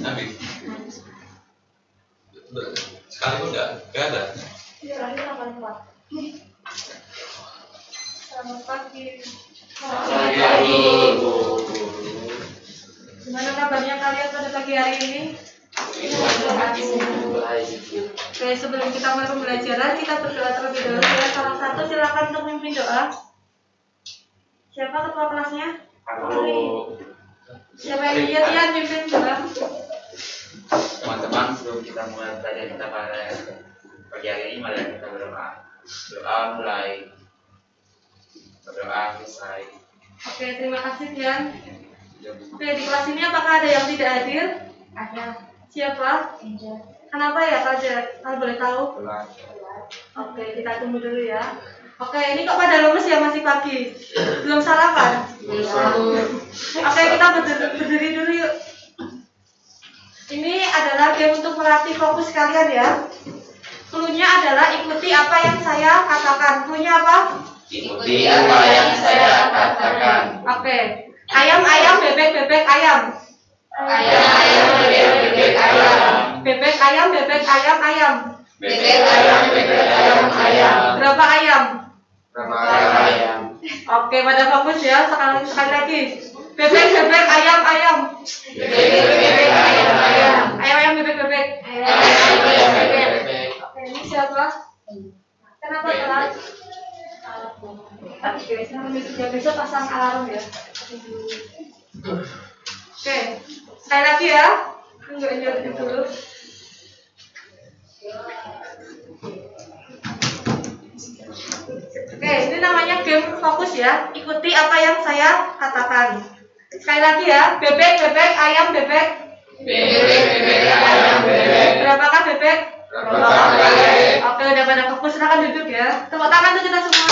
Habis. Sekali pun enggak ada. Iya, tadi 84. Selamat pagi. Pagi, Ibu. Gimana kabarnya kalian pada pagi hari ini? Oke, sebelum kita mulai pembelajaran, kita berdoa terlebih dahulu ya. Salah satu silakan untuk memimpin doa. Siapa ketua kelasnya? Halo. Siapa yang lihat mimpin doa? Teman-teman, sebelum kita mulai belajar kita pada pagi hari ini, mari kita berdoa. Doa mulai, berdoa selesai. Oke, terima kasih Tian. Oke, di kelas ini apakah ada yang tidak hadir? Ada. Siapa? Angel. Kenapa ya Kak? Kalau boleh tahu? Oke, kita tunggu dulu ya. Oke, ini kok pada lemes ya, masih pagi? Belum sarapan? Belum. Oke, kita berdiri dulu yuk. Ini adalah game untuk melatih fokus kalian ya. Cluenya adalah ikuti apa yang saya katakan. Cluenya apa? Ikuti apa yang saya katakan. Oke. Ayam, bebek, ayam. Ayam, bebek, ayam. Bebek, ayam, ayam. Bebek, ayam. Berapa ayam? Berapa ayam? Oke, pada fokus ya. Sekali lagi. Bebek, ayam. Bebek, ayam. Ayam, bebek. Ayam, bebek. Oke, ini siapa? Kenapa telat? Oke, saya besok pasang alarm ya. Oke, sekali lagi ya. Enggak dulu. Oke, ini namanya game fokus ya. Ikuti apa yang saya katakan. Sekali lagi ya. Bebek, ayam, bebek. Bebek, ayam, bebek. Berapakah bebek? Oke, udah pada fokus, silakan duduk ya. Tepuk tangan tuh kita semua.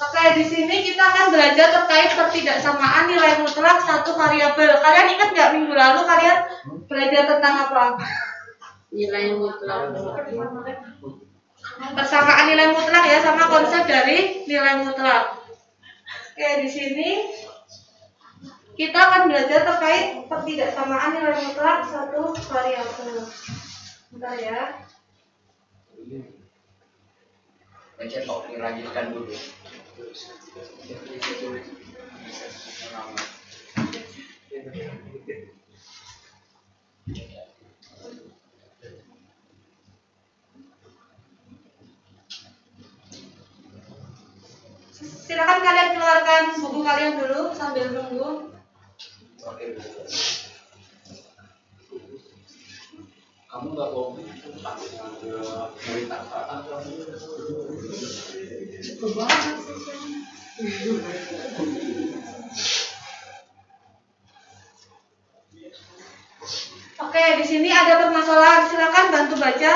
Oke, di sini kita akan belajar terkait pertidaksamaan nilai mutlak satu variabel. Kalian ingat nggak minggu lalu kalian belajar tentang apa? Nilai mutlak. Persamaan nilai mutlak ya, sama konsep dari nilai mutlak. Oke, di sini kita akan belajar terkait pertidaksamaan nilai mutlak satu variabel. Bentar ya. Baca topi lanjutkan dulu. Silakan kalian keluarkan buku kalian dulu sambil nunggu. Kamu nggak bohong? Oke, di sini ada permasalahan. Silakan bantu baca.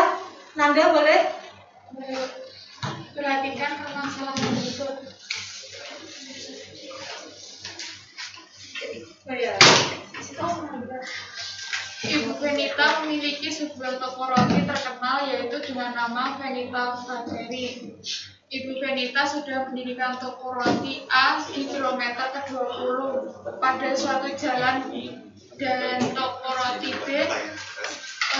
Nanda boleh? Perhatikan permasalahan berikut. Oh ya. Ibu Venita memiliki sebuah toko roti terkenal yaitu dengan nama Venita Bakery. Ibu Venita sudah mendirikan toko roti A di kilometer ke-20 pada suatu jalan dan toko roti B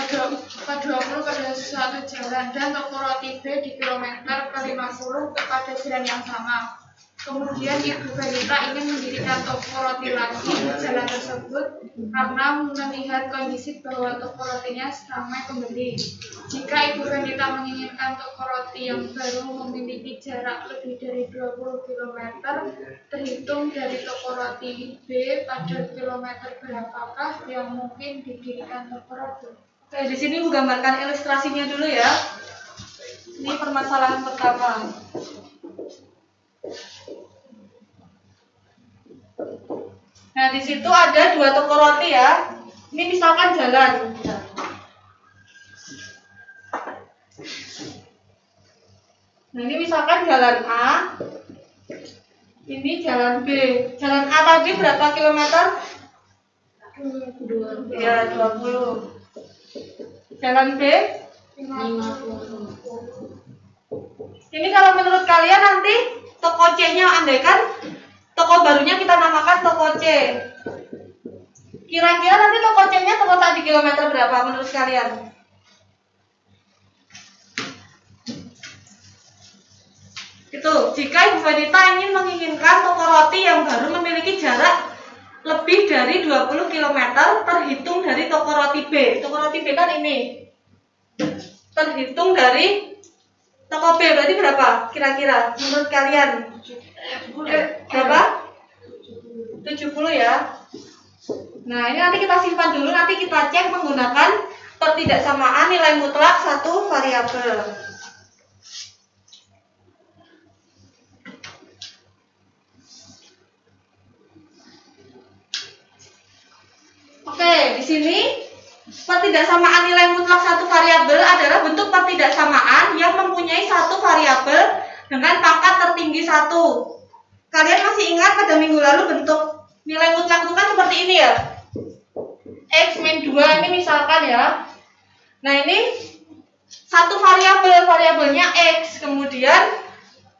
ke-20 pada suatu jalan dan toko roti B di kilometer ke-50 pada jalan yang sama. Kemudian Ibu Venita ingin mendirikan toko roti lagi di jalan tersebut karena melihat kondisi bahwa toko rotinya ramai pembeli. Jika Ibu Venita menginginkan toko roti yang baru memiliki jarak lebih dari 20 km, terhitung dari toko roti B pada kilometer berapakah yang mungkin didirikan toko roti? Oke, di sini menggambarkan ilustrasinya dulu ya. Ini permasalahan pertama. Nah, di situ ada dua toko roti ya. Ini misalkan jalan. Nah, ini misalkan jalan A. Ini jalan B. Jalan A tadi berapa kilometer? 20. Ya, 20. Jalan B? 50. Ini kalau menurut kalian nanti toko C-nya andaikan toko barunya kita namakan toko C. Kira-kira nanti toko C-nya terletak di kilometer berapa menurut kalian? Itu, jika Ibu Venita ingin menginginkan toko roti yang baru memiliki jarak lebih dari 20 km terhitung dari toko roti B. Toko roti B kan ini. Terhitung dari toko B berarti berapa kira-kira menurut kalian? Berapa? 70 ya. Nah, ini nanti kita simpan dulu, nanti kita cek menggunakan pertidaksamaan nilai mutlak satu variabel. Oke, di sini pertidaksamaan nilai mutlak satu variabel adalah bentuk pertidaksamaan yang mempunyai satu variabel dengan pangkat tertinggi 1. Kalian masih ingat pada minggu lalu bentuk nilai mutlak itu kan seperti ini ya? X min 2 ini misalkan ya. Nah, ini satu variabel, variabelnya X, kemudian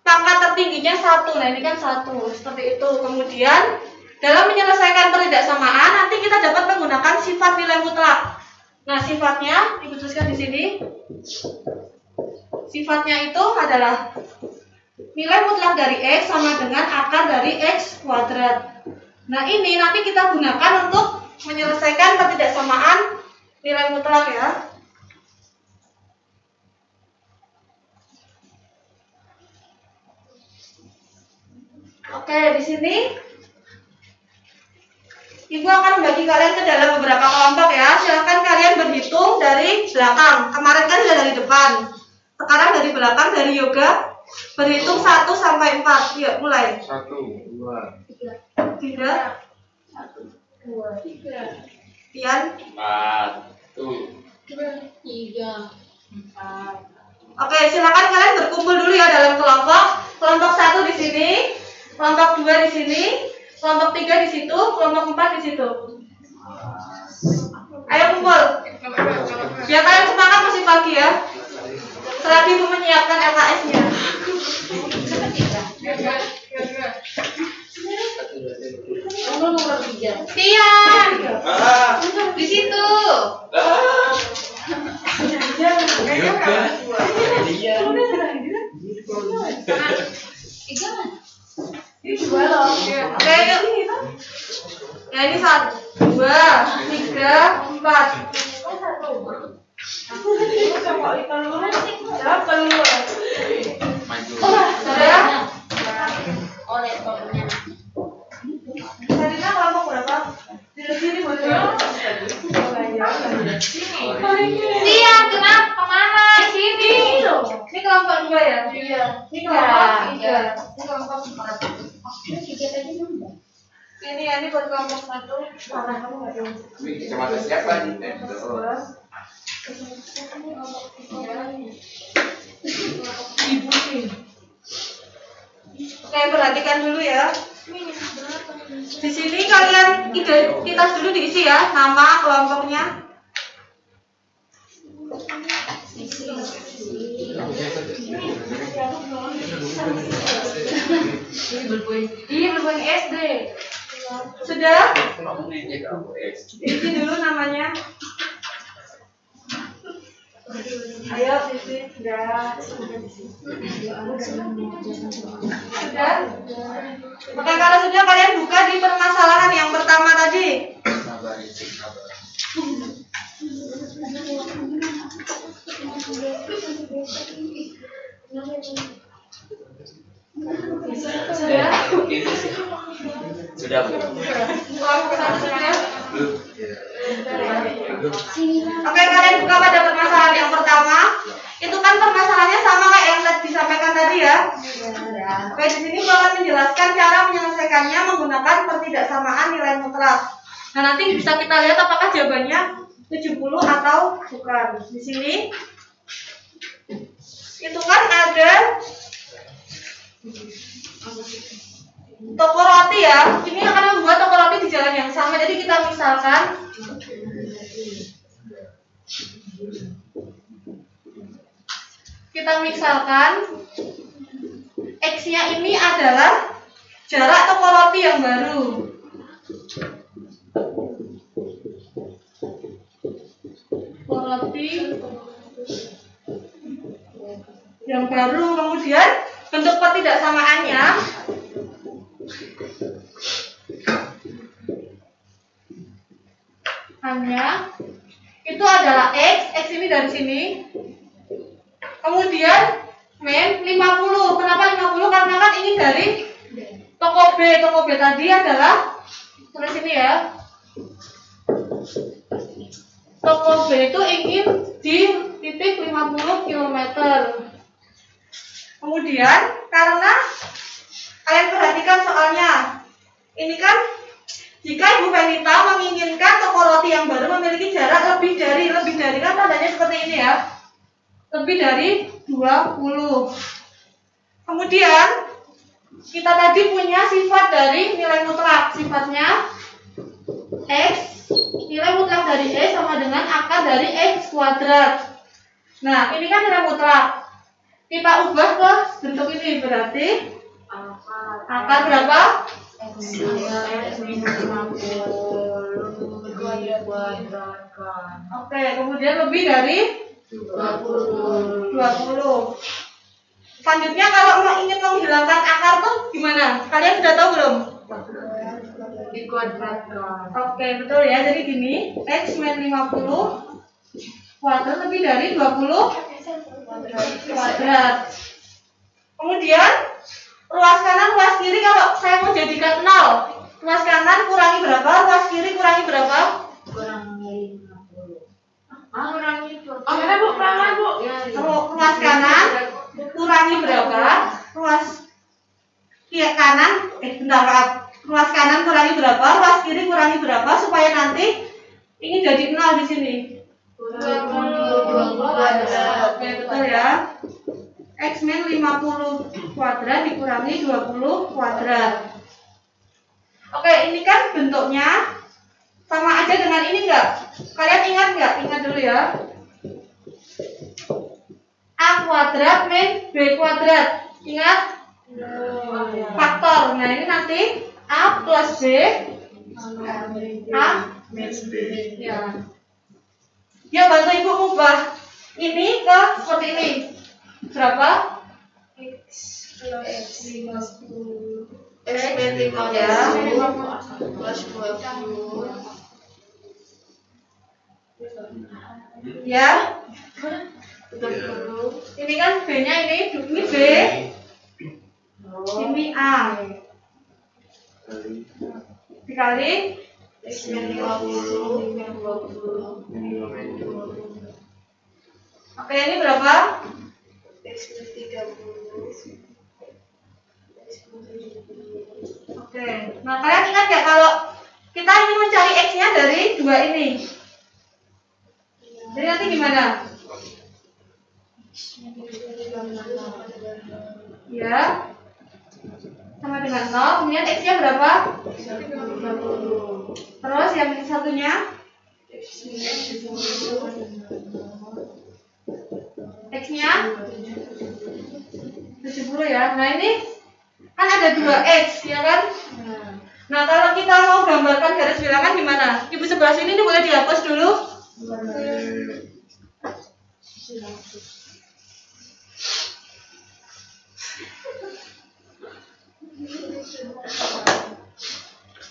pangkat tertingginya 1. Nah, ini kan 1, seperti itu. Kemudian dalam menyelesaikan pertidaksamaan nanti kita dapat menggunakan sifat nilai mutlak. Nah, sifatnya dikhususkan di sini. Sifatnya itu adalah nilai mutlak dari X sama dengan akar dari X kuadrat. Nah, ini nanti kita gunakan untuk menyelesaikan pertidaksamaan nilai mutlak ya. Oke, di sini Ibu akan membagi kalian ke dalam beberapa kelompok ya. Silahkan kalian berhitung dari belakang. Kemarin kan sudah dari depan. Sekarang dari belakang, dari yoga. Berhitung 1 sampai 4. Yuk, mulai. 1, 2, 3, 2, 3, Tian. 4, 3, 4. Oke, silakan kalian berkumpul dulu ya dalam kelompok. Kelompok 1 di sini, kelompok 2 di sini, kelompok 3 di situ, kelompok 4 di situ. Ayo kumpul. Biar kalian semangat masih pagi ya. Selagi Ibu menyiapkan LKS-nya. Nomor 3. Tian, di situ. Oke, yuk. Ya, ini 1, 2, 3, 4. Sudah? Oh, laptopnya. Tadinya kelompok berapa? Di sini boleh. Tian, kenapa? Kemana? Di sini. Ini kelompok 2 ya? Iya. Ini kelompok 3. Ini kelompok 4. Ini ya, ini buat kelompok 1. Mana kamu nggak tahu? kecamatan siapa nih? Ibu sih. Oke, perhatikan dulu ya. Di sini kalian identitas dulu diisi ya, nama kelompoknya. Iya, berbuat SD. Sudah? Isi dulu namanya. Ayo, Sisi. Sudah. Sudah? Oke, kalau sudah kalian buka di permasalahan yang pertama tadi. Sudah? Sudah, Bu. Kelompok 1 sudah? Oke, kalian buka pada permasalahan yang pertama. Itu kan permasalahannya sama kayak yang disampaikan tadi ya. Oke, di sini gua akan menjelaskan cara menyelesaikannya menggunakan pertidaksamaan nilai mutlak. Nah, nanti bisa kita lihat apakah jawabannya 70 atau bukan. Di sini itu kan ada toko roti ya. Ini akan membuat toko roti di jalan yang sama. Jadi kita misalkan X-nya ini adalah jarak toko roti yang baru. roti yang baru. Kemudian bentuk ketidaksamaannya hanya itu adalah X ini dari sini. Kemudian min 50. Kenapa 50? Karena kan ini dari toko B. Toko B tadi adalah tulis ini ya. Toko B itu ingin di titik 50 km. Kemudian karena kalian perhatikan soalnya ini kan jika Ibu Venita menginginkan toko roti yang baru memiliki jarak lebih dari kan tandanya seperti ini ya. Lebih dari 20. Kemudian kita tadi punya sifat dari nilai mutlak. Sifatnya X, nilai mutlak dari X sama dengan akar dari X kuadrat. Nah, ini kan nilai mutlak. Kita ubah ke bentuk ini, berarti akar berapa? Oke, kemudian lebih dari 20. Selanjutnya kalau ingin menghilangkan akar tuh gimana? Kalian sudah tahu belum? Dikuadratkan. Oke, betul ya. Jadi gini, X min 50 kuadrat lebih dari 20 kuadrat. Kemudian ruas kanan, ruas kiri kalau saya mau jadikan 0. Ruas kanan kurangi berapa? Ruas kiri kurangi berapa? Kurangi 50. Kurangi 20. Oh, Bu, kurangan, Bu. Ruas kanan kurangi berapa? Ruas kiri kanan, ruas kanan kurangi berapa? Ruas kiri kurangi berapa? Supaya nanti ini jadi 0 di sini. 20 kuadrat. Oke, betul ya. X min 50 kuadrat dikurangi 20 kuadrat. Oke, ini kan bentuknya sama aja dengan ini enggak? Kalian ingat enggak? Ingat dulu ya. A kuadrat min B kuadrat. Ingat? Faktor. Nah, ini nanti A plus B A minus B. Ya. Ya, bantu Ibu ubah ini ke seperti ini. Berapa? X plus 50. X min 50 plus 20. Ya. Betul. Ini kan B-nya ini B. Ini A. Dikali X min 50 20. Oke, ini berapa? X min 30. Oke. Nah, kalian ingat ya kalau kita ingin mencari X-nya dari dua ini. Jadi nanti gimana? Ya. Sama dengan 0. Kemudian X-nya berapa? 30. Terus yang satunya? X-nya 70 ya. Nah, ini kan ada 2X, ya kan? Nah, kalau kita mau gambarkan garis bilangan gimana? Ibu sebelah sini ini boleh dihapus dulu.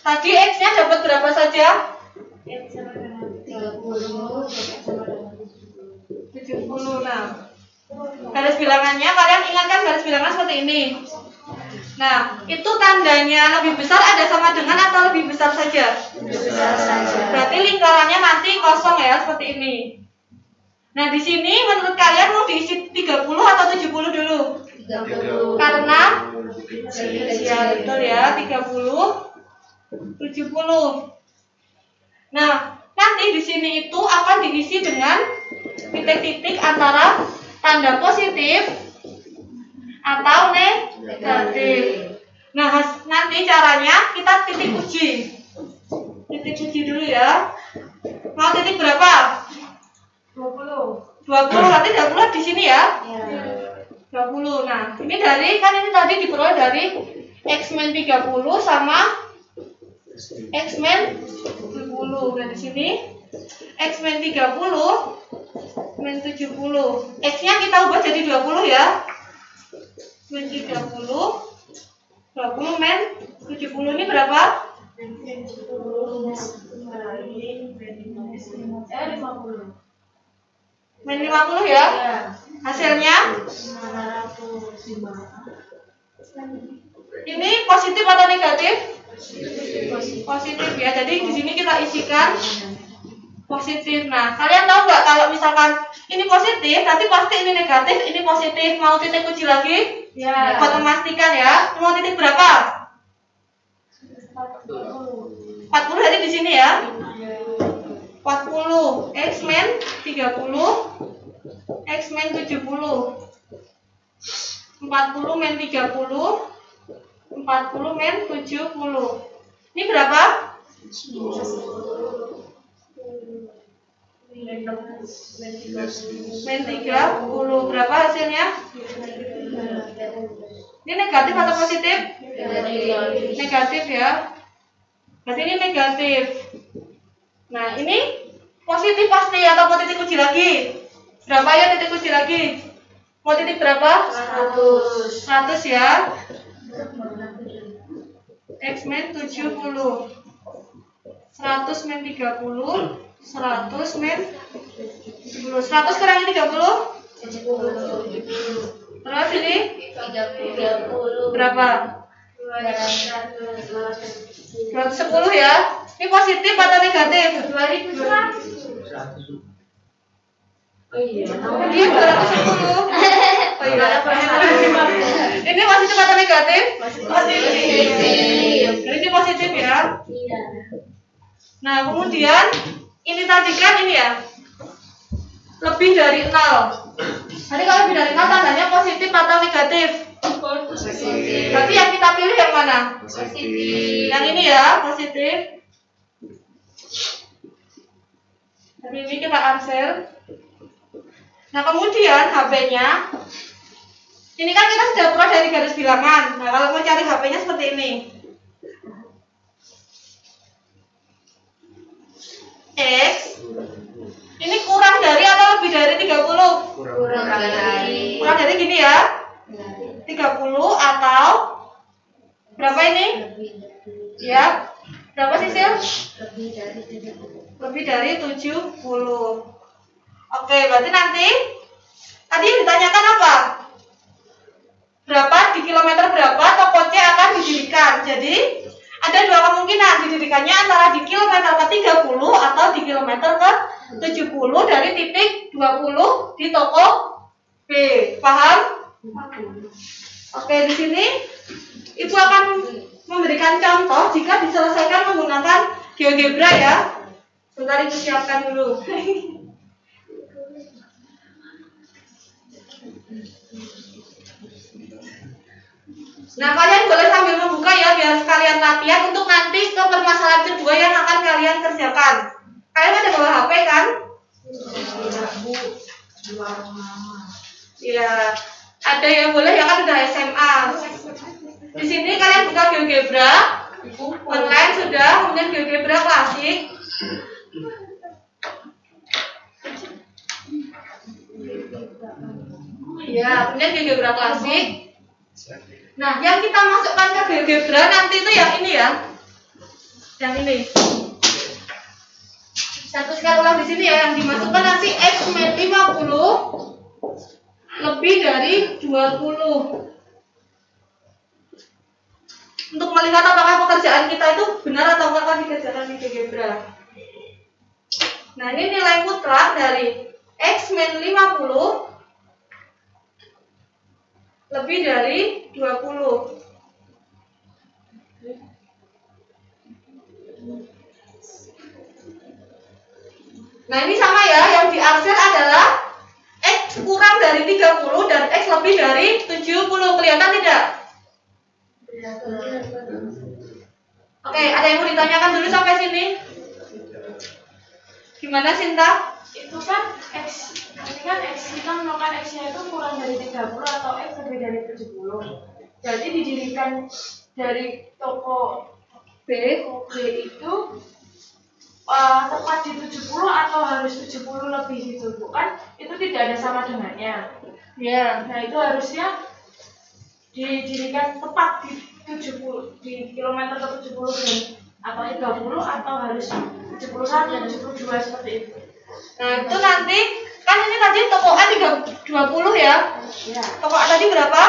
Tadi X-nya dapat berapa saja? X sama dengan 30. 70. Nah, garis bilangannya kalian ingatkan garis bilangan seperti ini. Nah, itu tandanya lebih besar ada sama dengan atau lebih besar saja? Besar saja. Berarti lingkarannya nanti kosong ya, seperti ini. Nah, di sini menurut kalian mau diisi 30 atau 70 dulu? 30. Karena ya betul ya, 30 70. Nah, nanti di sini itu akan diisi dengan titik-titik antara tanda positif atau negatif. Nah, nanti caranya kita titik uji. Titik uji dulu ya. Mau titik berapa? 20. Berarti 20 di sini ya? Ya. 20. Nah, ini dari kan ini tadi diperoleh dari X min 30 sama X min 10. Nah, di sini X min 30 min 70. X-nya kita ubah jadi 20 ya. Min 30. 20 min 70 ini berapa? Min 50. Min 50 ya. Hasilnya? 505. Ini positif atau negatif? Positif ya. Jadi di sini kita isikan positif. Nah, kalian tahu nggak kalau misalkan ini positif, nanti pasti ini negatif, ini positif. Mau titik uji lagi? Ya. Buat memastikan ya. Mau titik berapa? 40 jadi di sini ya. 40 X min 30 X min 70. 40 min 30 40 min 70. Ini berapa? Min 30. Berapa hasilnya? Ini negatif atau positif? Negatif ya. Berarti ini negatif. Nah, ini positif pasti atau mau titik uji lagi? Berapa ya titik uji lagi? Mau titik berapa? 100 ya. X min 70. 100 min 30. 100 min 70. 100 kurangi 30? 70. Terus ini 30. berapa? 210 ya. Ini positif atau negatif? 2100. Oh iya. Dia 210. Oh iya. Ini positif atau negatif? Positif. Ini positif ya. Iya. Nah, kemudian ini tadi kan ini ya. Lebih dari 0. Jadi kalau lebih dari 0 tandanya positif atau negatif? Positif. Berarti yang kita pilih yang mana? Positif. Yang ini ya, positif. Jadi ini kita answer. Nah, kemudian HP-nya. Ini kan kita sudah buka dari garis bilangan. Nah, kalau mau cari HP-nya seperti ini. X. Ini kurang dari atau lebih dari 30? Kurang dari. Kurang dari gini ya. 30 atau berapa ini? Ya. Berapa Sisil? Lebih dari 70. Lebih dari 70. Oke, berarti nanti tadi yang ditanyakan apa? Berapa di kilometer berapa toko C akan didirikan. Jadi ada dua kemungkinan, didirikannya antara di kilometer ke 30 atau di kilometer ke 70 dari titik 20 di toko B. Paham? Oke, di sini Ibu akan memberikan contoh jika diselesaikan menggunakan GeoGebra ya. Sebentar Ibu siapkan dulu. Nah, kalian boleh sambil membuka ya biar sekalian latihan untuk nanti ke permasalahan kedua yang akan kalian kerjakan. Kalian ada bawa HP kan? Iya. Ada yang boleh ya kan udah SMA. Di sini kalian buka GeoGebra online sudah, kemudian GeoGebra klasik. Ya, kemudian GeoGebra klasik. Nah, yang kita masukkan ke GeoGebra nanti itu yang ini ya. Yang ini. Saya tuliskan ulang di sini ya, yang dimasukkan nanti X min 50 lebih dari 20. Untuk melihat apakah pekerjaan kita itu benar atau enggak kan dikerjakan di GeoGebra. Nah, ini nilai mutlak dari X min 50 lebih dari 20. Nah, ini sama ya, yang diarsir adalah X kurang dari 30 dan X lebih dari 70. Kelihatan tidak? Oke, ada yang mau ditanyakan dulu sampai sini? Gimana Sinta? Itu kan X, ini kan X kita menemukan X-nya itu kurang dari 30 atau X lebih dari 70. Jadi didirikan dari toko B itu tepat di 70 atau harus 70 lebih gitu, bukan? itu tidak ada sama dengannya. Ya, nah itu harusnya didirikan tepat di 70 di kilometer ke 70 atau 30 atau harus 71 dan 72 seperti itu. Nah, itu nanti kan ini tadi toko A 20 ya. Ya. Toko A tadi berapa?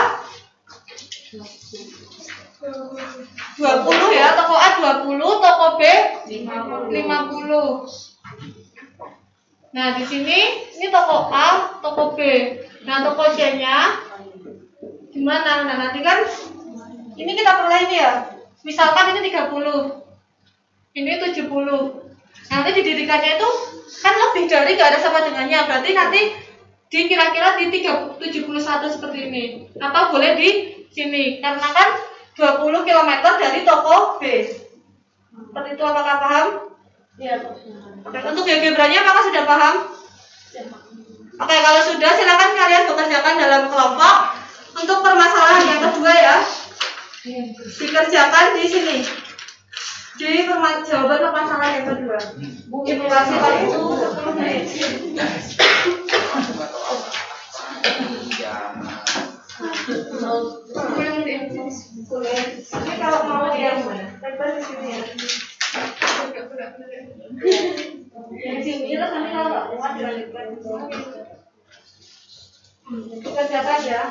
20 ya, toko A 20, toko B 50. Nah, di sini ini toko A, toko B. Nah, toko C-nya gimana? Nah, nanti kan ini kita peroleh ini ya. Misalkan ini 30. Ini 70. Nanti didirikannya itu kan lebih dari gak ada sama dengannya. Berarti nanti di kira-kira di 71 seperti ini. Atau boleh di sini karena kan 20 km dari toko B. Seperti itu, apakah paham? Iya. Oke, untuk geogebranya apakah sudah paham? Oke, kalau sudah silakan kalian bekerjakan dalam kelompok. Untuk permasalahan yang kedua ya, dikerjakan di sini. Di jawaban permasalahan yang kedua. Ibu kasih waktu 10 menit. Ini kalau mau yang lebar di sini ya. Di sini terus nanti kalau nggak kuat dilanjutkan. Kerjakan ya.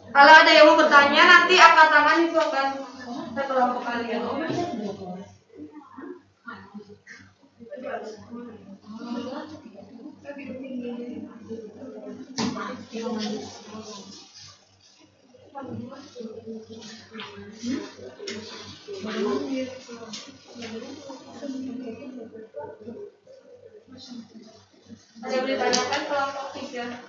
Kalau ada yang mau bertanya, nanti angkat tangan itu akan ke kelompok kalian. Ada yang ditanyakan kelompok 3.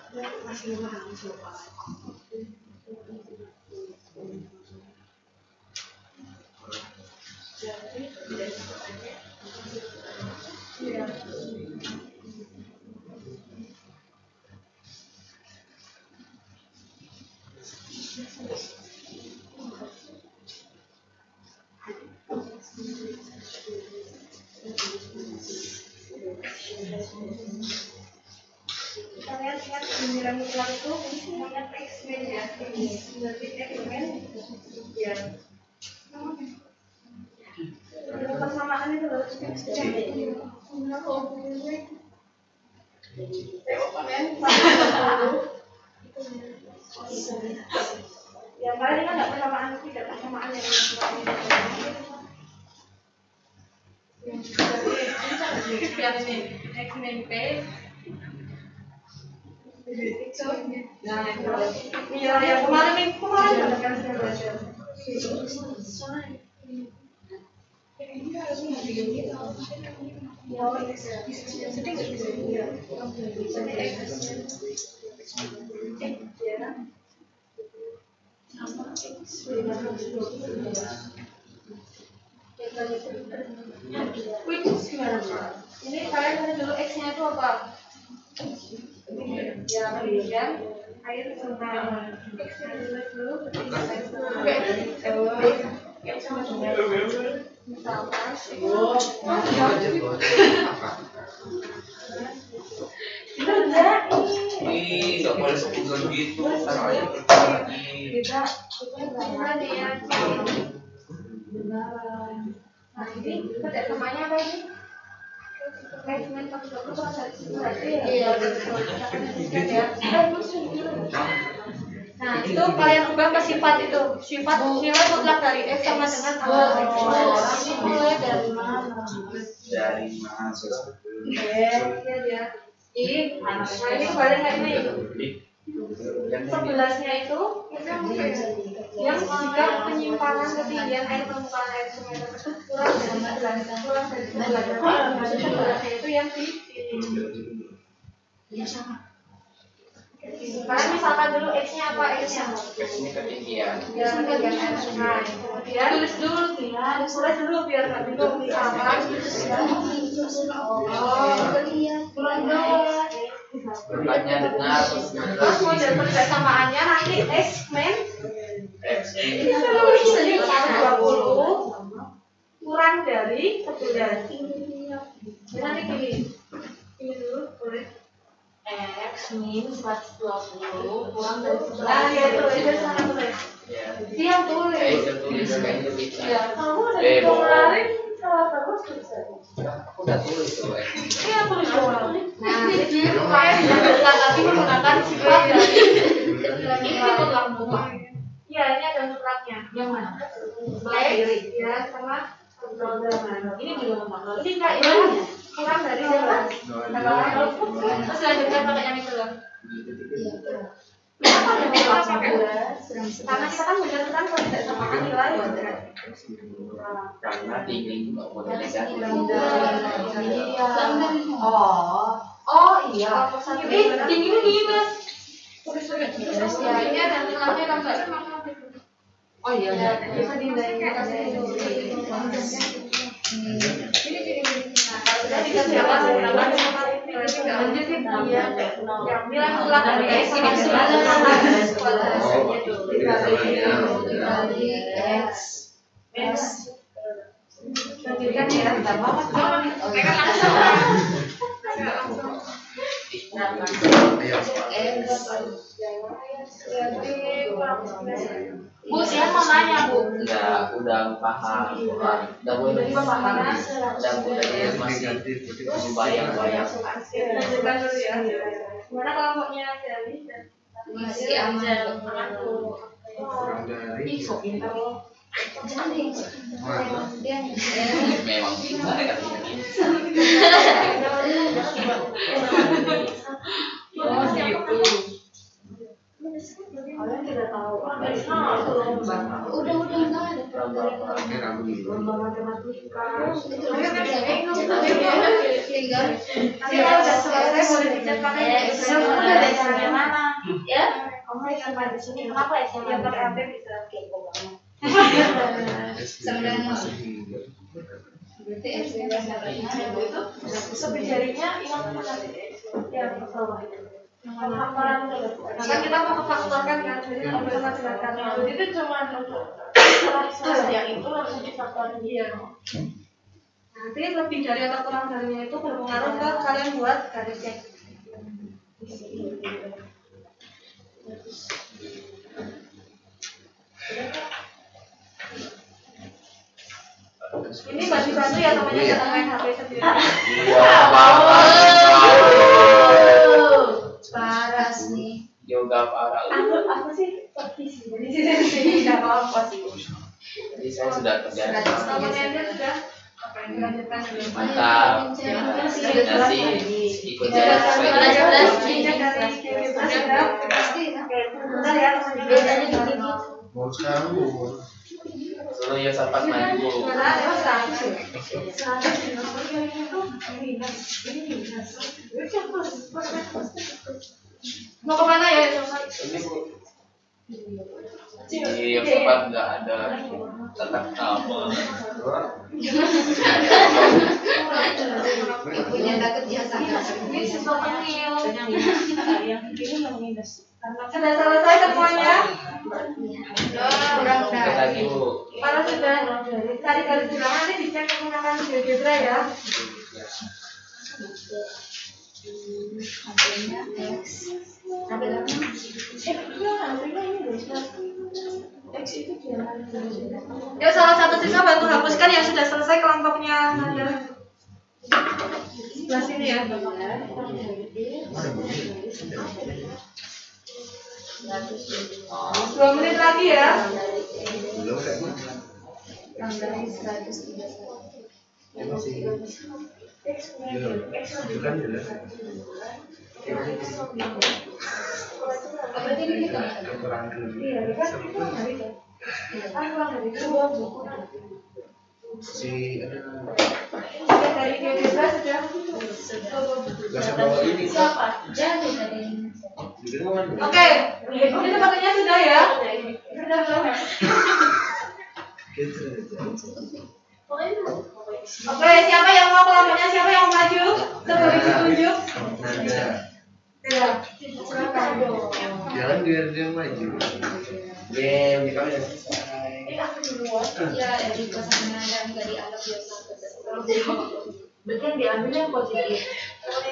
Kalian ingat pemilihan mutlak itu namanya X-Men ya, berarti X-Men ya. Persamaan itu loh. Yang kalian kan nggak persamaan, tidak persamaan yang ini X-Men P. Nah, iya yang kemarin kan saya belajar. Ini kalian tanya dulu X-nya itu apa? Ya, kemudian air sama X-nya dulu sama dengan misalkan nggak boleh sebutkan gitu, caranya kita dia. Nah, ini kerjasamanya apa ini? Manajemen satu berarti ya. Nah, itu kalian ubah ke sifat itu. Sifat nilai mutlak dari X sama dengan Mulai dari mana? dari mahasiswa. iya dia. Nah, ini kembali nggak ini? 11-nya itu yang jika penyimpanan ketinggian air permukaan air sungai tersebut kurang dari 11-nya itu yang di sini. Kalian misalkan dulu X-nya apa? X-nya Ini ketinggian. ya ketinggian air sungai. Kemudian tulis dulu biar nggak bingung. Misalkan Berkatnya dengar. Terus model persamaannya nanti X men X. 120 kurang dari 11. Nanti gini dulu boleh. X min 120 kurang dari 11. Nah ya itu sana boleh. Ya. Dia tulis. Saya tulis kayaknya bisa. Ya kamu ada Bohong. kemarin salah terus bisa. Aku udah tulis tuh. Iya tulis doang. Nah, jadi dilanjutkan lagi menggunakan sifat dari ini mutlak mutlak. Iya ini ada mutlaknya. Yang mana? Sebelah kiri ya sama sebelah kanan. Ini juga mutlak. Ini enggak ya? Kurang dari 11. Terus lanjutkan pakai yang itu loh. Kenapa ada mutlak 11? Karena kita kan berdasarkan kalau tidak samakan nilai. Karena tinggi juga model negatif. Oh iya. Ini minus. Ya ini ada nilainya tambah sama. Oh iya. Bisa dinilai sudah dikasih apa nilai mutlak dari X ini lanjutkan ya. Bu, saya mau nanya, Bu. Enggak, udah paham. Udah boleh paham. Udah mulai masih bayang-bayang. Lanjutkan dulu ya. Mana kelompoknya Jali dan Masih aman. Kurang dari Memang bisa katanya. Oh gitu. kalian tidak tahu. Udah enggak ada. Lomba matematika. Tinggal. Nanti kalau udah selesai boleh dicat pakai Excel. Udah ada yang mana? Ya? Kamu sama di sini kenapa ya? Yang pakai HP bisa kepo banget. Berarti Excel itu Sepi jarinya hilang nanti. Ya, betul. Hafalan kan kita mau faktorkan kan, jadi kita bisa macam-macam. Jadi itu cuma untuk yang itu langsung difaktorin dia. Nanti lebih dari atau kurang darinya itu berpengaruh ke kalian buat garis cek. Ini bantu-bantu ya namanya jangan main HP sendiri. Iya, Bapak. paras nih. Yoga parah. Aku sih pergi sih, jadi sini nggak apa-apa sih. Jadi saya sudah terbiasa. Namanya dia sudah apa yang dilanjutkan dulu. Mantap. Nasi ikut saya sesuai. Bentar ya, bedanya gini. mau sahur. Suruh ya sempat maju. Mau kemana ya? Ini Bu. Di yang sempat nggak ada tetap nama. Ibunya takut dia sakit. Ini siswa kecil. Sudah selesai semuanya? Kita lagi Bu. Kalau sudah tadi garis bilang nanti dicek menggunakan GeoGebra ya. Yuk salah satu siswa bantu hapuskan yang sudah selesai kelompoknya Nanda. Sebelah sini ya. 2 menit lagi ya. Belum kan? Itu kan jelas. Berarti ini kita Kekurangan Iya, kan itu hari itu. Kurang dari itu 2 buku. si Sudah dari GeoGebra sudah. bahasa bawah ini. siapa? Jadi dari Jadi kan Oke, ini sepertinya sudah ya. Sudah belum? gitu aja. Oke, siapa yang mau kelompoknya? Siapa yang mau maju? Sebelum ditunjuk. Nada. biar dia maju. Uji kami udah selesai. Aku duluan. Ya, dari pasangan yang nggak dianggap biasa. Berarti yang diambil yang positif. Kan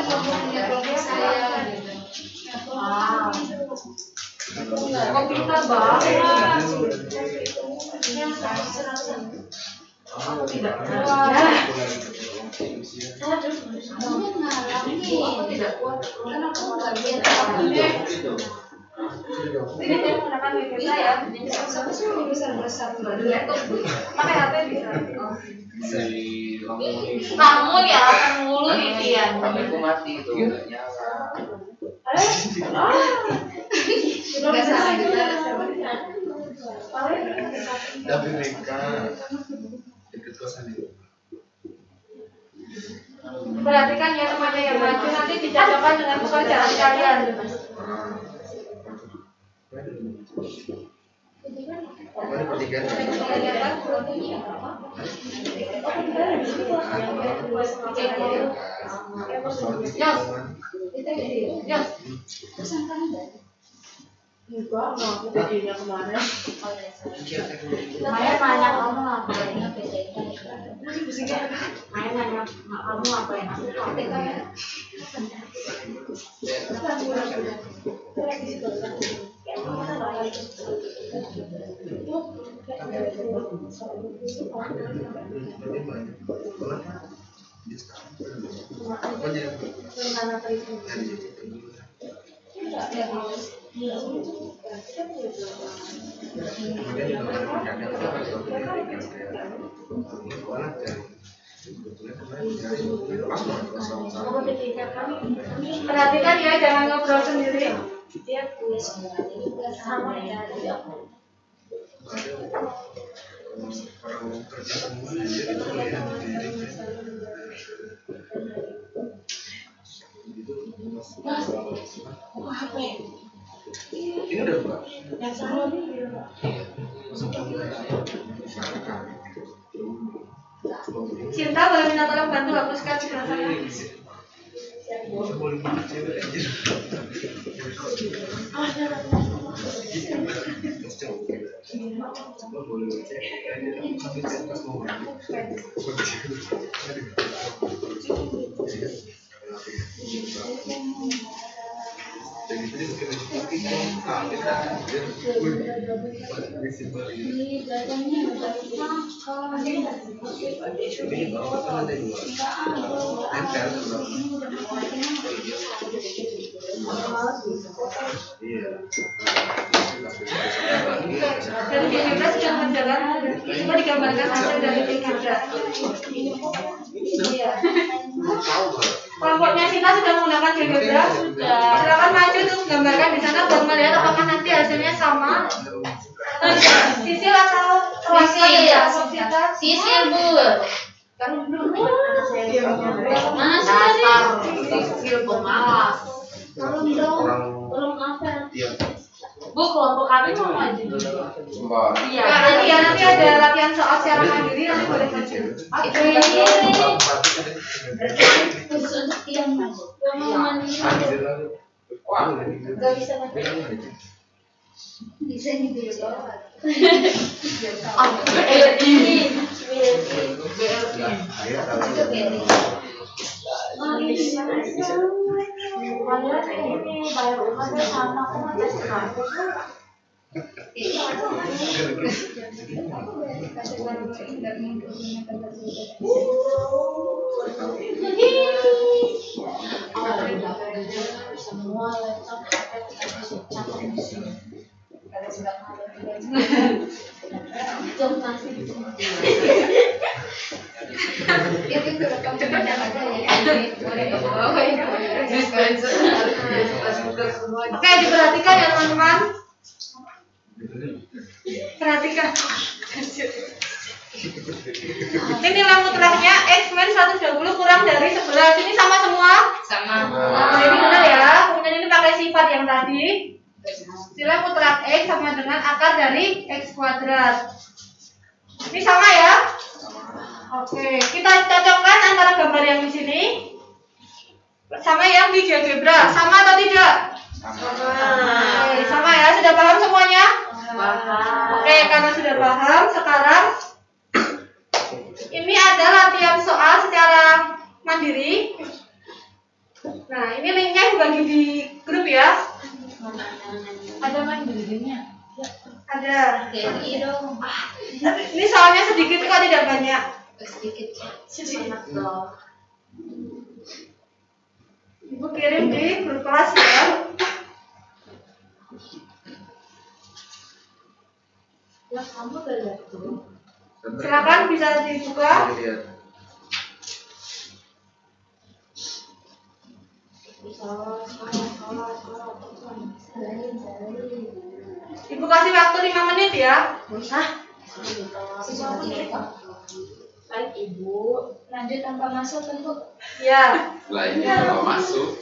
kamu punya kelompok saya. Kok pintar banget. Tidak. Aku tidak kuat. Karena aku nggak biasa. Ini dia menggunakan wifi saya. Siapa sih yang besar-besar Pakai HP bisa. Bisa di kamu ya akan mulu Vivian. Aku mati itu nggak nyala. Nggak salah kita. tapi mereka ikut kosan itu. Perhatikan ya temannya yang maju nanti dicocokkan dengan pekerjaan kalian. Mana pertigaan? Maya nanya kamu ngapain? Maya nanya kamu ngapain? Perhatikan ya, jangan ngobrol sendiri. Dia punya semuanya sama ya. Orang kerja semua dia itu melihat diri. Ini udah buka. Yang sebelum ini. Cinta boleh minta tolong bantu hapuskan sebelah sana. Boleh buka cewek aja. Dari Dinda sudah berjalan, coba digambarkan hasil dari Dinda. Kelompoknya Sinta sudah menggunakan Dinda. Silakan maju untuk gambarkan di sana buat melihat apakah nanti hasilnya sama. Sisil atau Sinta? Sisil Bu. Kan belum mana sih Sisil pemalas. Tolong apa? Bu, kelompok kami mau maju dulu. Iya, nanti ada latihan soal secara mandiri, nanti boleh maju. Itu ini khusus untuk yang maju. Yang mau mandiri. Gak bisa maju. Bisa nih BLI. Itu BLI. Padahal ini bayar rumahnya sama aku nggak kasih kampus. Semua laptop jom masih itu direkam sebanyak aja ya. Oke, diperhatikan ya teman-teman. Perhatikan. Ini nilai mutlaknya X-Men 120 kurang dari 11. Ini sama semua? Sama. Jadi benar ya. Kemudian ini pakai sifat yang tadi. Nilai mutlak X sama dengan akar dari X kuadrat. Ini sama ya? Oke, kita cocokkan antara gambar yang di sini Sama yang di GeoGebra, sama atau tidak? Oke, sama ya, sudah paham semuanya? Oke, karena sudah paham, sekarang ini ada latihan soal secara mandiri. Nah, ini linknya dibagi di grup ya. Ada mandirinya. Ada. Jadi dong. Ini soalnya sedikit kok, tidak banyak. Sedikit dong. Ibu kirim di grup kelas ya. Ya kamu udah tuh. Silakan bisa dibuka. Ibu kasih waktu 5 menit ya. Baik Ibu, lanjut tanpa masuk tentu. Ya. Lainnya kalau masuk.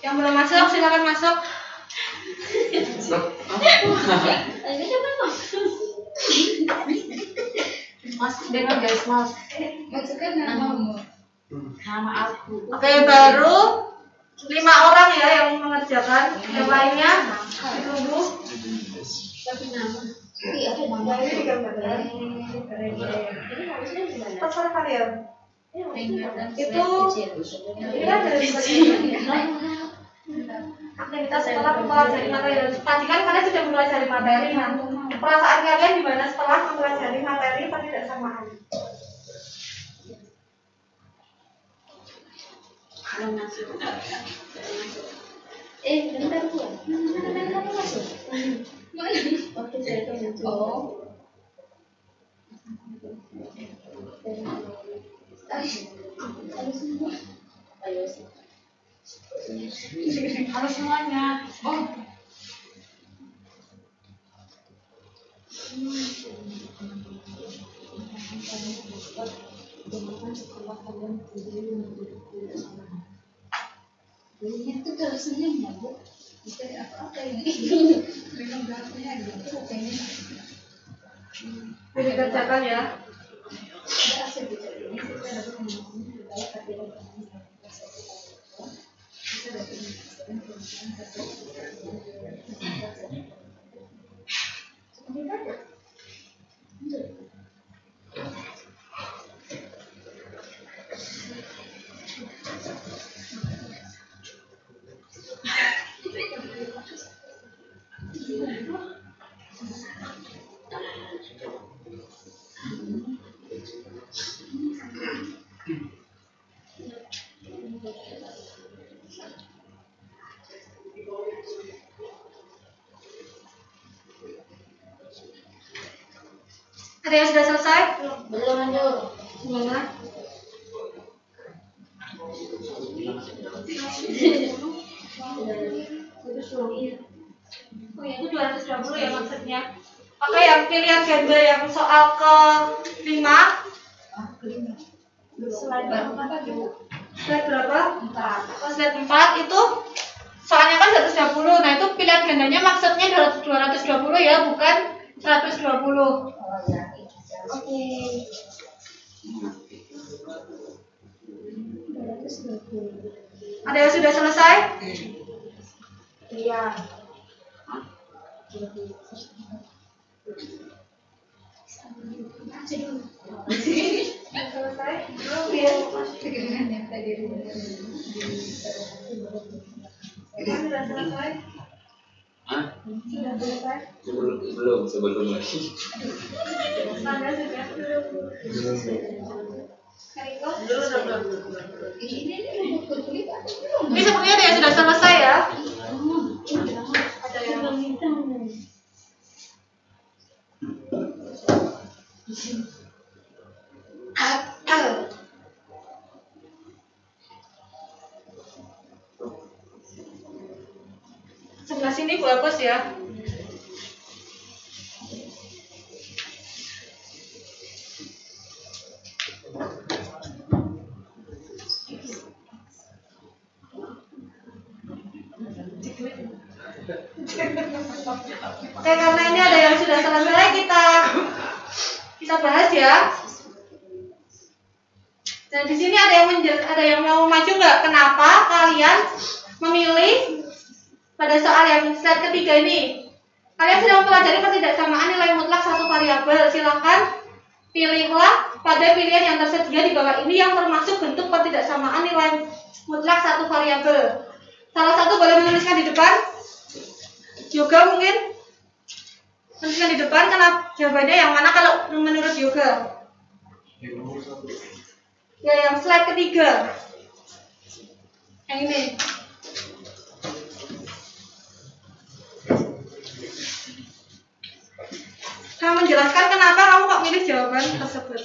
Yang belum masuk silakan masuk. Ini coba masuk. Mas, dengar guys, Mas. Masukkan namamu. Nama aku. Oke, baru 5 orang ya yang mengerjakan. Yang lainnya ditunggu. Tapi nama. Iya, ada nama. Ini digambarkan. Terserah kalian. Itu ini kan dari aktivitas setelah mempelajari materi. Tadi kan kalian sudah mempelajari materi. Nah, perasaan kalian gimana setelah mempelajari materi ketidaksamaan? Bentar Bu. Mana kamu masuk? Mana? Waktu saya tuh. Oh. Harus semuanya. Oh. Ini tuh terus senyum ya Bu. Itu apa ini? Memang berarti gitu kayaknya. Jadi kerjakan ya. Ada yang sudah selesai? Belum ada. Gimana? Oh ya, itu 220 ya maksudnya. Oke, yang pilihan ganda yang soal ke-5. Slide berapa? 4. Slide 4 itu soalnya kan 120. Nah, itu pilihan gandanya maksudnya 220 ya, bukan 120. Oke. Ada yang sudah selesai? Iya. Selesai? Sudah selesai? Hah? Sudah selesai? Sebelum lagi. Anda sudah? Kariko? Ini sepertinya ada yang sudah selesai ya? Ada yang sebelah sini bagus ya. Oke, karena ini ada yang sudah selesai, kita bahas ya. Dan di sini ada yang mau maju nggak? Kenapa kalian memilih pada soal yang slide ketiga ini? Kalian sedang mempelajari ketidaksamaan nilai mutlak satu variabel. Silahkan pilihlah pada pilihan yang tersedia di bawah ini yang termasuk bentuk ketidaksamaan nilai mutlak satu variabel. Salah satu boleh menuliskan di depan. Yoga mungkin menuliskan di depan. Kenapa jawabannya yang mana kalau menurut Yoga? Ya, yang slide ketiga. Yang ini. Kamu menjelaskan kenapa kamu kok milih jawaban tersebut.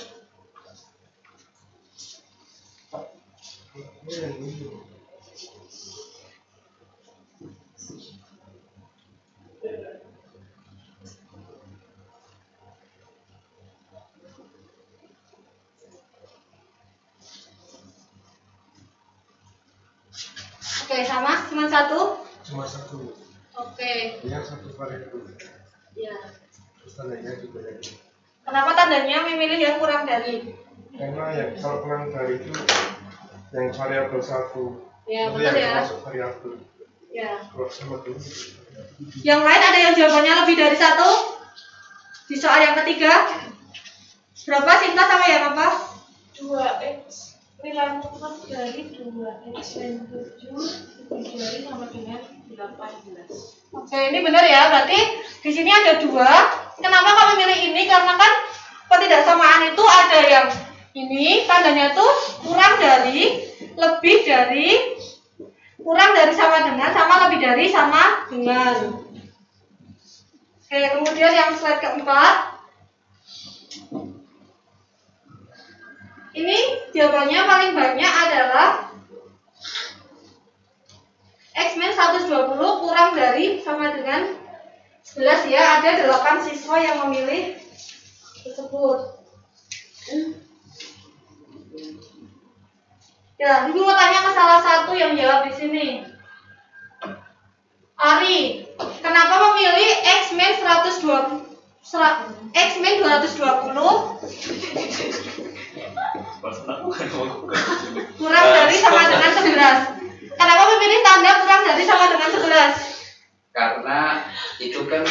Oke, sama? Cuma satu? Cuma satu. Oke. Yang satu variabel. Ya. Terus tandanya juga dari. Kenapa tandanya memilih yang kurang dari? Karena yang kalau kurang dari itu yang variabel satu. Ya, itu betul yang ya. termasuk variabel. Ya. Kalau sama dulu. Yang lain ada yang jawabannya lebih dari satu? Di soal yang ketiga? Berapa Sinta sama yang apa? 2x nilai mutlak dari 2x dan 7 dikali sama dengan 18. Oke, ini benar ya. Berarti di sini ada dua. Kenapa kamu milih ini? Karena kan ketidaksamaan itu ada yang ini tandanya tuh kurang dari, lebih dari, kurang dari sama dengan, sama lebih dari sama dengan. Oke, kemudian yang slide keempat. Ini jawabannya paling banyak adalah X-120 kurang dari sama dengan 11 ya. Ada 8 siswa yang memilih tersebut. Ya, ibu mau tanya ke salah satu yang jawab di sini. Ari, kenapa memilih X-120? X-220 kurang dari sama dengan 11. Kenapa memilih tanda kurang dari sama dengan 11? Karena itu kan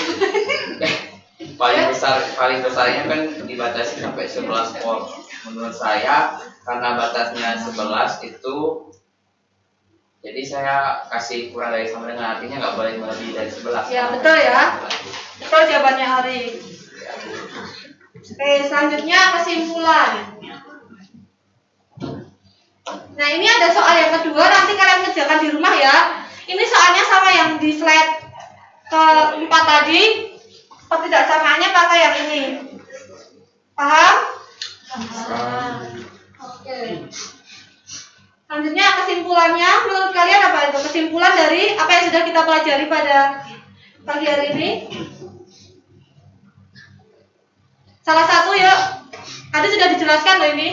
paling besarnya kan dibatasi sampai 11 volt. Menurut saya karena batasnya 11 itu, jadi saya kasih kurang dari sama dengan, artinya nggak boleh melebihi dari 11. Ya, betul ya. Betul jawabannya Ari. Oke, selanjutnya kesimpulan. Nah, ini ada soal yang kedua, nanti kalian kerjakan di rumah ya. Ini soalnya sama yang di slide keempat tadi. Ketidaksamaannya pakai yang ini. Paham? Oke. Selanjutnya kesimpulannya, menurut kalian apa itu? Kesimpulan dari apa yang sudah kita pelajari pada pagi hari ini? Salah satu ya, tadi sudah dijelaskan loh ini.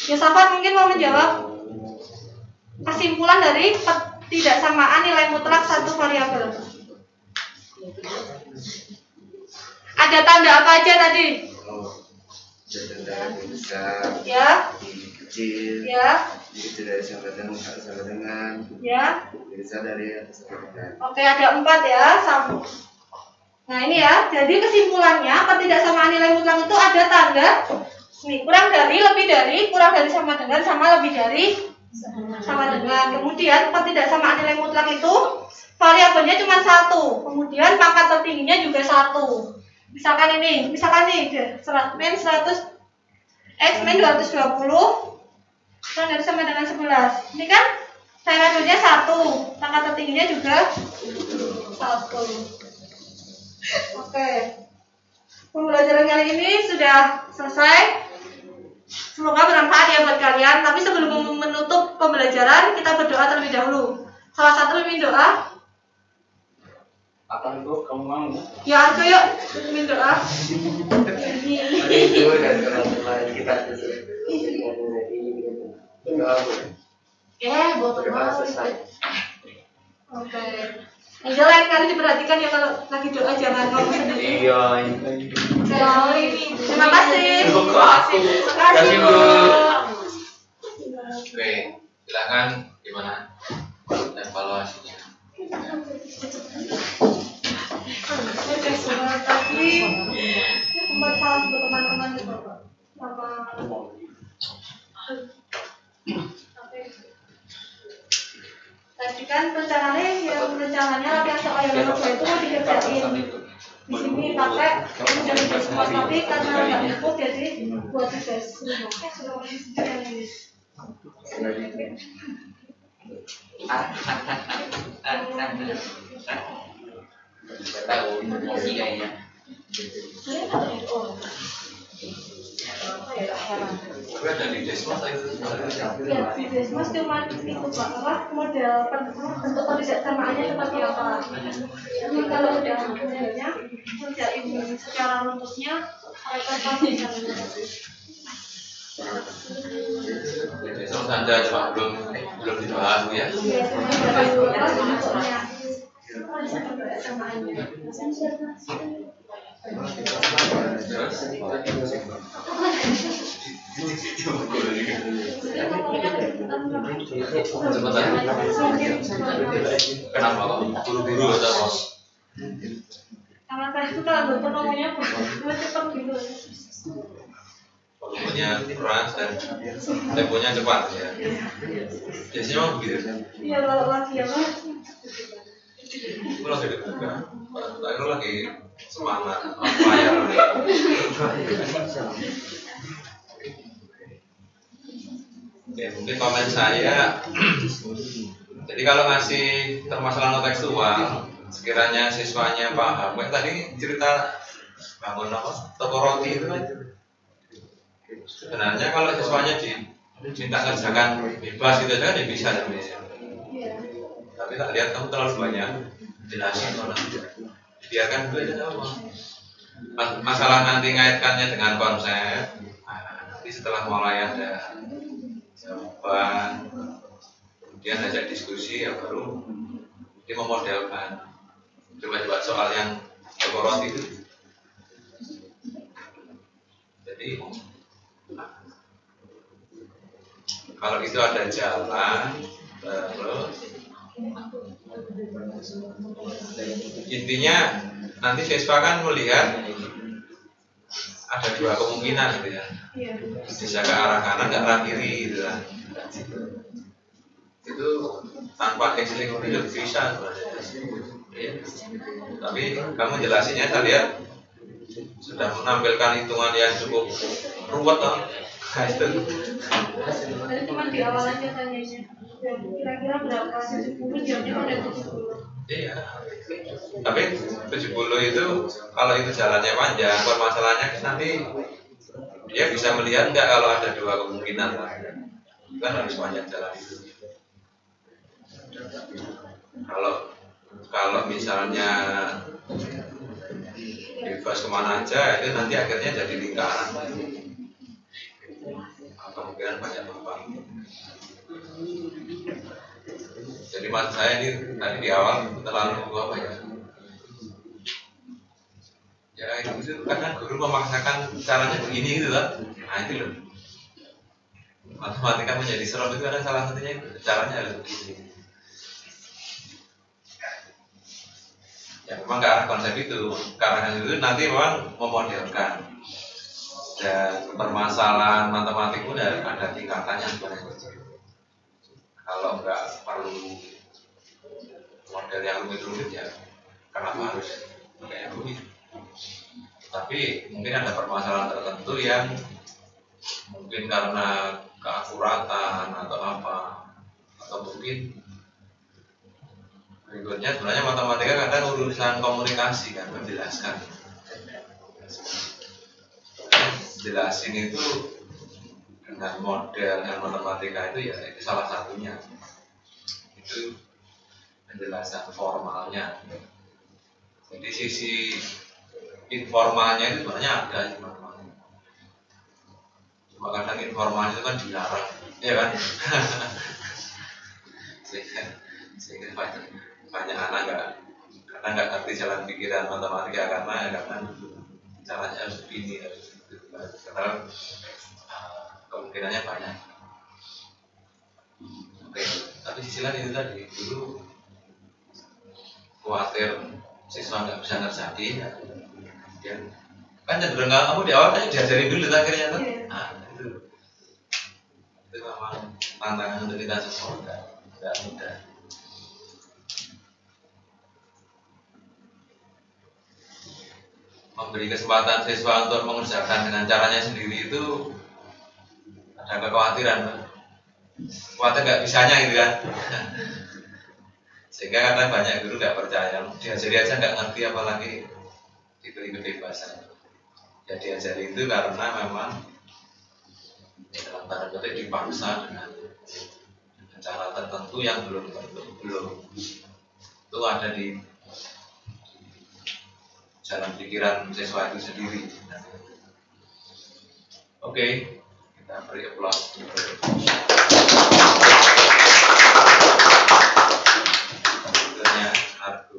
Yosafat mungkin mau menjawab. Kesimpulan dari ketidaksamaan nilai mutlak satu variabel. Ada tanda apa aja tadi? Tanda besar, Ya, kecil, ya, itu dari sama dengan, ya. bisa dari atas sama dengan. Oke, ada 4 ya. Nah ini ya, jadi kesimpulannya ketidaksamaan nilai mutlak itu ada tanda ini kurang dari, lebih dari, kurang dari sama dengan, sama lebih dari sama dengan. Kemudian ketidaksamaan nilai mutlak itu variabelnya cuma satu, kemudian pangkat tertingginya juga satu. Misalkan ini, min 100 X min 220 kurang dari sama dengan 11. Ini kan variabelnya satu, pangkat tertingginya juga satu. Oke, pembelajaran kali ini sudah selesai. Semoga bermanfaat ya buat kalian. Tapi sebelum menutup pembelajaran, kita berdoa terlebih dahulu. Salah satu mimpin doa. Apa itu kamu mau? Ya, ayo yuk mimpin doa. Itu dan kenalan kita Botol selesai. Oke. Yang lain kali diperhatikan ya kalau lagi doa jangan ngomong sendiri. Iya. Terima kasih. Terima kasih Bu. Oke, silakan gimana evaluasinya? Oke, selamat pagi. Masalah untuk teman-teman itu, Bapak. Tadi kan rencananya latihan soal yang nomor 2 itu mau dikerjain. Di sini pakai menjadi semua, tapi karena nggak cukup jadi buat tugas rumah. Tahu emosi kayaknya. Tapi ada di Desmos itu. Ya, di Desmos cuma itu Pak, apa model bentuk ketidaksamannya seperti apa. Jadi kalau udah modelnya kerjain secara rumusnya, mereka pasti bisa mengerti. Desmos Anda cuma belum dibahas Bu ya. Iya, cuma baru apa bentuknya. Kesamaan. Kenapa kok buru-buru atau apa? Karena saya itu kalau baca ngomongnya cepat gitu. Volumenya keras dan temponya cepat ya. Biasanya memang begitu. Iya, kalau lagi apa? Aku lagi deg-degan. Aku lagi semangat apa ya? Oke, mungkin komen saya. Jadi kalau ngasih permasalahan tekstual, sekiranya siswanya paham. Kayak tadi cerita bangun apa? Toko roti itu kan. Sebenarnya kalau siswanya diminta kerjakan bebas gitu aja dia bisa sebenarnya. Tapi tak lihat kamu terlalu banyak jelasin mana. Biarkan dulu aja apa. Masalah nanti ngaitkannya dengan konsep. Nanti setelah mulai ada jawaban, kemudian ajak diskusi ya baru dia memodelkan. Coba-coba soal yang korot itu. Jadi kalau itu ada jalan terus intinya nanti siswa kan melihat ada dua kemungkinan gitu ya, bisa ke arah kanan ke arah kiri gitu kan. Itu tanpa X-link itu bisa ya. Tapi kamu jelasinnya saya lihat sudah menampilkan hitungan yang cukup ruwet kan. Tadi cuma di awal aja tanyanya. Kira-kira berapa 70 jamnya pada 70. Iya. Tapi 70 itu kalau itu jalannya panjang, permasalahannya nanti dia bisa melihat enggak kalau ada dua kemungkinan lah. Kan harus panjang jalan itu. Kalau misalnya bebas kemana aja itu nanti akhirnya jadi lingkaran. Kemungkinan banyak tempat. Jadi maksud saya ini tadi di awal terlalu apa ya? Ya itu kadang guru memaksakan caranya begini gitu kan? Nah itu loh. Matematika menjadi serem itu ada salah satunya itu caranya harus begini. Ya memang ke arah konsep itu, ke arah itu nanti memang memodelkan. Dan permasalahan matematik pun ada tingkatannya sebenarnya. Kalau nggak perlu model yang rumit-rumit ya kenapa harus kayak rumit? Tapi mungkin ada permasalahan tertentu yang mungkin karena keakuratan atau apa, atau mungkin berikutnya sebenarnya matematika kadang urusan komunikasi kan, menjelaskan. Jelasin itu dengan model dan matematika itu ya itu salah satunya. Itu penjelasan formalnya. Jadi sisi informalnya itu sebenarnya ada cuma kadang informalnya itu kan dilarang, ya kan? sehingga banyak anak nggak ngerti jalan pikiran matematika karena caranya harus begini, harus gitu. Karena kemungkinannya banyak. Oke, tapi sisi lain itu tadi dulu khawatir siswa nggak bisa ngerjain, ya kan cenderung kamu di awal kan diajarin dulu akhirnya kan, nah itu memang tantangan untuk kita semua nggak mudah. Memberi kesempatan siswa untuk mengerjakan dengan caranya sendiri itu ada kekhawatiran, khawatir nggak bisanya gitu kan. Sehingga kadang banyak guru nggak percaya, diajari aja nggak ngerti apalagi diberi kebebasan. Ya diajari itu karena memang dalam tanda petik dipaksa dengan cara tertentu yang belum itu ada di jalan pikiran siswa itu sendiri. Oke, kita beri aplaus. Berikutnya Argo.